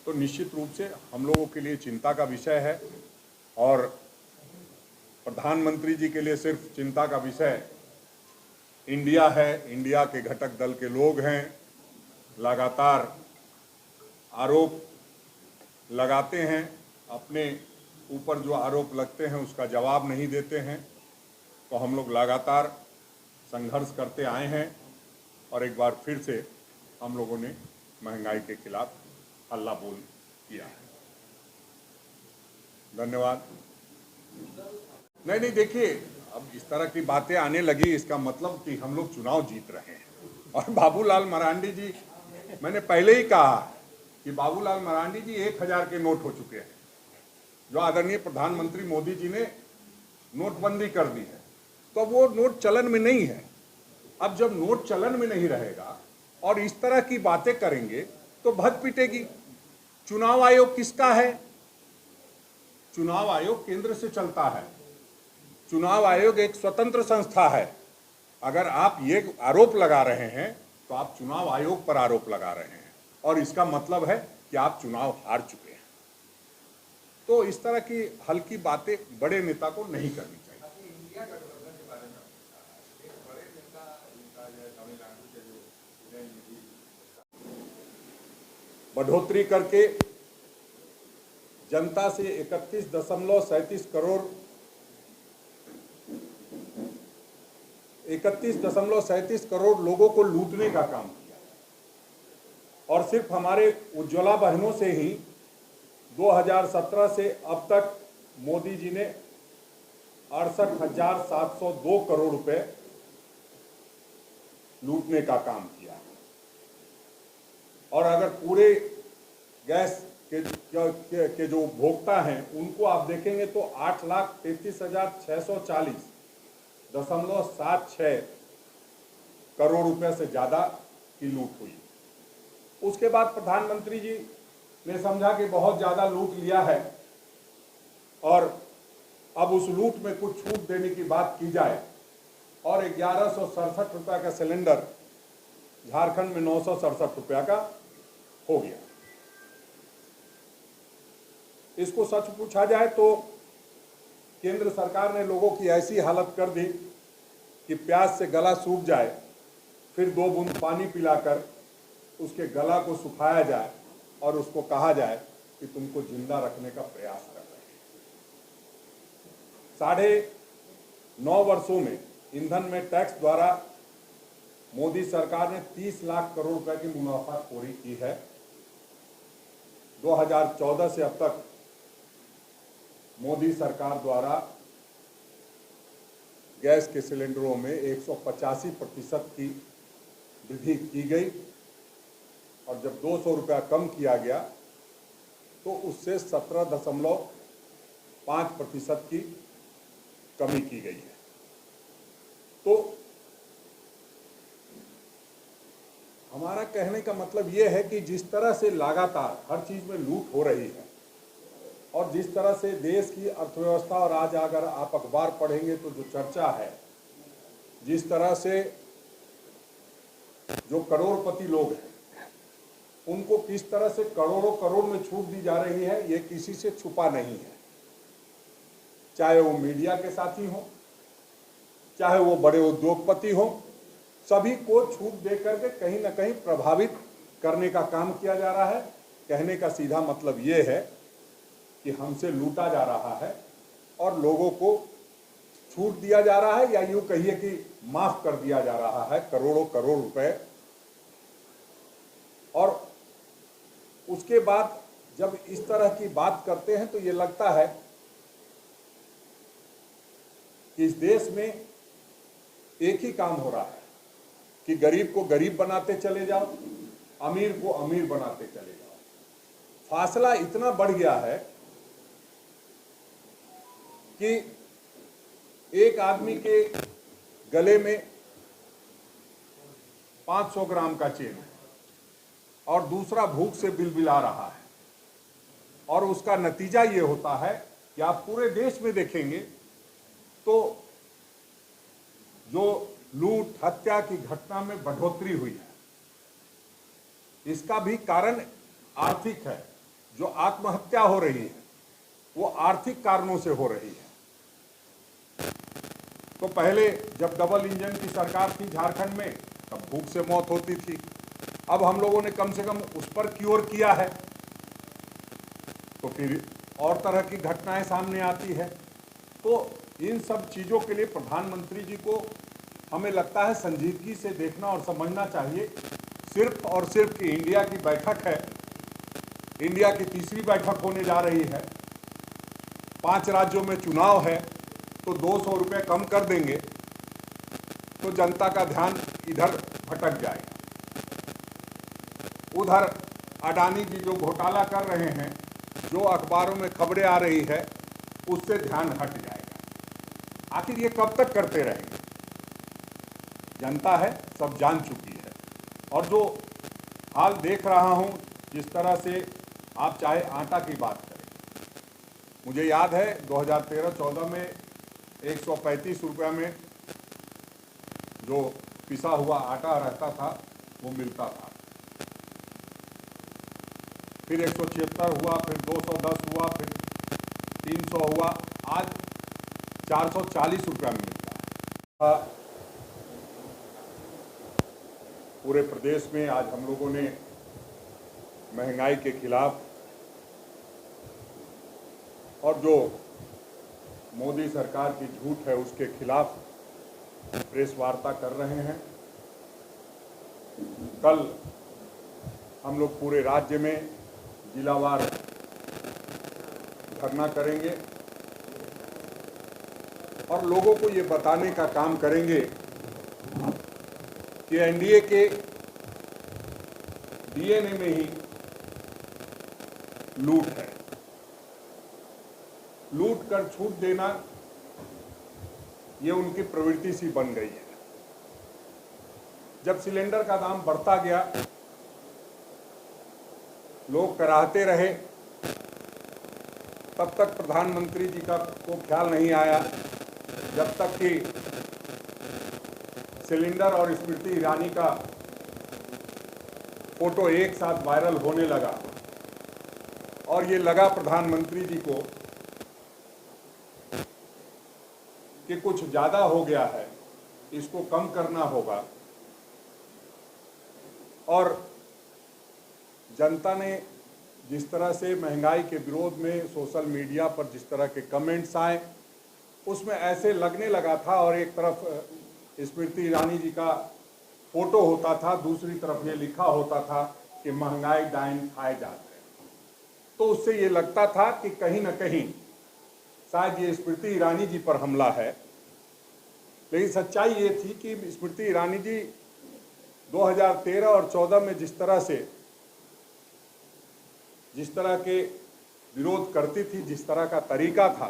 तो निश्चित रूप से हम लोगों के लिए चिंता का विषय है और प्रधानमंत्री जी के लिए सिर्फ चिंता का विषय इंडिया है, इंडिया के घटक दल के लोग हैं, लगातार आरोप लगाते हैं, अपने ऊपर जो आरोप लगते हैं उसका जवाब नहीं देते हैं। तो हम लोग लगातार संघर्ष करते आए हैं और एक बार फिर से हम लोगों ने महंगाई के खिलाफ हल्ला बोल किया है। धन्यवाद। नहीं, देखिए, अब इस तरह की बातें आने लगी, इसका मतलब कि हम लोग चुनाव जीत रहे हैं। और बाबूलाल मरांडी जी, मैंने पहले ही कहा कि बाबूलाल मरांडी जी 1000 के नोट हो चुके हैं, जो आदरणीय प्रधानमंत्री मोदी जी ने नोटबंदी कर दी है। तो अब वो नोट चलन में नहीं है। अब जब नोट चलन में नहीं रहेगा और इस तरह की बातें करेंगे तो भग पिटेगी। चुनाव आयोग किसका है? चुनाव आयोग केंद्र से चलता है। चुनाव आयोग एक स्वतंत्र संस्था है। अगर आप ये आरोप लगा रहे हैं तो आप चुनाव आयोग पर आरोप लगा रहे हैं और इसका मतलब है कि आप चुनाव हार चुके हैं। तो इस तरह की हल्की बातें बड़े नेता को नहीं करनी चाहिए। बढ़ोतरी करके जनता से 31.37 करोड़ लोगों को लूटने का काम किया। और सिर्फ हमारे उज्ज्वला बहनों से ही 2017 से अब तक मोदी जी ने 68,702 करोड़ रुपए लूटने का काम किया। और अगर पूरे गैस के जो उपभोक्ता हैं उनको आप देखेंगे तो 8,33,640.76 करोड़ रुपए से ज़्यादा की लूट हुई। उसके बाद प्रधानमंत्री जी ने समझा कि बहुत ज़्यादा लूट लिया है और अब उस लूट में कुछ छूट देने की बात की जाए और 1167 रुपये का सिलेंडर झारखंड में 967 रुपये का हो गया। इसको सच पूछा जाए तो केंद्र सरकार ने लोगों की ऐसी हालत कर दी कि प्यास से गला सूख जाए, फिर 2 बूंद पानी पिलाकर उसके गला को सुखाया जाए और उसको कहा जाए कि तुमको जिंदा रखने का प्रयास कर रहे हैं। 9.5 वर्षों में ईंधन में टैक्स द्वारा मोदी सरकार ने 30 लाख करोड़ रुपए की मुनाफाखोरी की है। 2014 से अब तक मोदी सरकार द्वारा गैस के सिलेंडरों में 185% की वृद्धि की गई और जब 200 रुपया कम किया गया तो उससे 17.5% की कमी की गई है। तो हमारा कहने का मतलब ये है कि जिस तरह से लगातार हर चीज़ में लूट हो रही है और जिस तरह से देश की अर्थव्यवस्था, और आज अगर आप अखबार पढ़ेंगे तो जो चर्चा है, जिस तरह से जो करोड़पति लोग हैं उनको किस तरह से करोड़ों करोड़ में छूट दी जा रही है, ये किसी से छुपा नहीं है। चाहे वो मीडिया के साथी हों, चाहे वो बड़े उद्योगपति हों, सभी को छूट दे करके कहीं ना कहीं प्रभावित करने का काम किया जा रहा है। कहने का सीधा मतलब ये है कि हमसे लूटा जा रहा है और लोगों को छूट दिया जा रहा है, या यूँ कहिए कि माफ कर दिया जा रहा है करोड़ों करोड़ रुपए। और उसके बाद जब इस तरह की बात करते हैं तो ये लगता है कि इस देश में एक ही काम हो रहा है कि गरीब को गरीब बनाते चले जाओ, अमीर को अमीर बनाते चले जाओ। फासला इतना बढ़ गया है कि एक आदमी के गले में 500 ग्राम का चेन है और दूसरा भूख से बिलबिला रहा है, और उसका नतीजा ये होता है कि आप पूरे देश में देखेंगे तो जो लूट हत्या की घटना में बढ़ोतरी हुई है, इसका भी कारण आर्थिक है। जो आत्महत्या हो रही है वो आर्थिक कारणों से हो रही है। तो पहले जब डबल इंजन की सरकार थी झारखंड में तब भूख से मौत होती थी। अब हम लोगों ने कम से कम उस पर क्योर किया है तो फिर और तरह की घटनाएं सामने आती है। तो इन सब चीज़ों के लिए प्रधानमंत्री जी को हमें लगता है संजीदगी से देखना और समझना चाहिए। सिर्फ और सिर्फ कि इंडिया की बैठक है, इंडिया की तीसरी बैठक होने जा रही है, 5 राज्यों में चुनाव है, तो 200 रुपये कम कर देंगे तो जनता का ध्यान इधर भटक जाएगा। उधर अडानी जी जो घोटाला कर रहे हैं, जो अखबारों में खबरें आ रही है, उससे ध्यान हट जाएगा। आखिर ये कब तक करते रहेंगे? जनता है, सब जान चुकी है। और जो हाल देख रहा हूँ, जिस तरह से आप चाहे आटा की बात करें, मुझे याद है 2013-14 में 135 रुपये में जो पिसा हुआ आटा रहता था वो मिलता था, फिर 176 हुआ, फिर 210 हुआ, फिर 300 हुआ, आज 440 रुपये में मिलता है। पूरे प्रदेश में आज हम लोगों ने महंगाई के खिलाफ और जो मोदी सरकार की झूठ है उसके खिलाफ प्रेस वार्ता कर रहे हैं। कल हम लोग पूरे राज्य में जिलावार धरना करेंगे और लोगों को ये बताने का काम करेंगे कि एनडीए के डीएनए में ही लूट है। लूट कर छूट देना ये उनकी प्रवृत्ति सी बन गई है। जब सिलेंडर का दाम बढ़ता गया, लोग कराहते रहे, तब तक प्रधानमंत्री जी का को ख्याल नहीं आया, जब तक कि सिलेंडर और स्मृति ईरानी का फोटो एक साथ वायरल होने लगा और ये लगा प्रधानमंत्री जी को कि कुछ ज़्यादा हो गया है, इसको कम करना होगा। और जनता ने जिस तरह से महंगाई के विरोध में सोशल मीडिया पर जिस तरह के कमेंट्स आए, उसमें ऐसे लगने लगा था, और एक तरफ स्मृति ईरानी जी का फोटो होता था, दूसरी तरफ ये लिखा होता था कि महंगाई डाइन खाए जाते हैं। तो उससे ये लगता था कि कहीं ना कहीं शायद ये स्मृति ईरानी जी पर हमला है। लेकिन सच्चाई ये थी कि स्मृति ईरानी जी 2013 और 14 में जिस तरह के विरोध करती थी, जिस तरह का तरीका था,